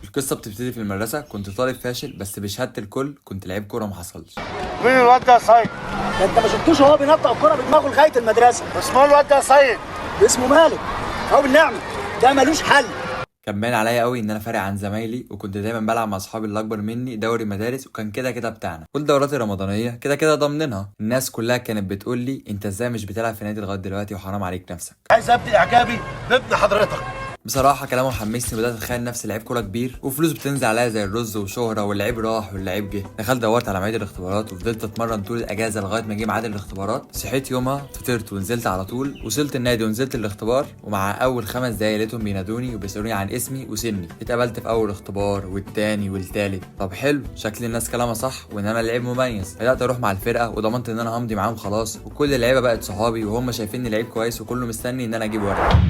القصه بتبتدي في المدرسه، كنت طالب فاشل بس بشهاده الكل كنت لعيب كوره ما حصلش. مين الواد ده يا سيد؟ ده انت ما شفتوش وهو بينطق الكرة بدماغه لغايه المدرسه. اسمه الواد ده يا سيد؟ اسمه مالك اهو بالنعمه، ده ملوش حل. كان باين عليا قوي ان انا فارق عن زمايلي، وكنت دايما بلعب مع اصحابي اللي اكبر مني دوري مدارس، وكان كده كده بتاعنا والدورات الرمضانيه كده كده ضامنينها. الناس كلها كانت بتقول لي انت ازاي مش بتلعب في نادي لغايه دلوقتي وحرام عليك نفسك. عايز ابدي اعجابي بابن حضرتك. بصراحه كلامه حمسني، بدات اتخيل نفسي لعيب كوره كبير وفلوس بتنزل عليا زي الرز وشهره، واللعيب راح واللعيب جه. دخلت دورت على مواعيد الاختبارات وفضلت اتمرن طول الاجازه لغايه ما جه ميعاد الاختبارات. صحيت يومها فطرت ونزلت على طول، وصلت النادي ونزلت الاختبار، ومع اول 5 دقايق لقيتهم بينادوني وبيسالوني عن اسمي وسني. اتقبلت في اول اختبار والتاني والتالت. طب حلو، شكل الناس كلامها صح وان انا لعيب مميز. بدات اروح مع الفرقه وضمنت ان انا همضي معاهم خلاص، وكل اللعيبه بقت صحابي وهم شايفيني لعيب كويس، وكله مستني ان انا اجيب ورقه.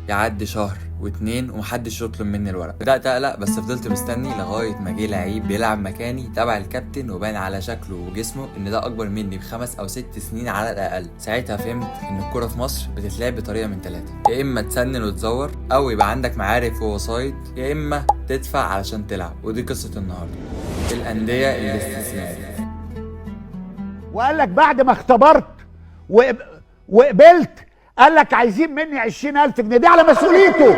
يعدي شهر واتنين ومحدش يطلب مني الورق. بدأت أقلق بس فضلت مستني لغاية ما جه لعيب بيلعب مكاني تبع الكابتن، وبان على شكله وجسمه إن ده أكبر مني ب5 أو 6 سنين على الأقل. ساعتها فهمت إن الكورة في مصر بتتلعب بطريقة من 3: يا إما تسنن وتزور، أو يبقى عندك معارف ووسايط، يا إما تدفع علشان تلعب. ودي قصة النهاردة، الأندية الاستثمارية. وقال لك بعد ما اختبرت وقبلت، قال لك عايزين مني 20,000 جنيه، دي على مسؤوليته.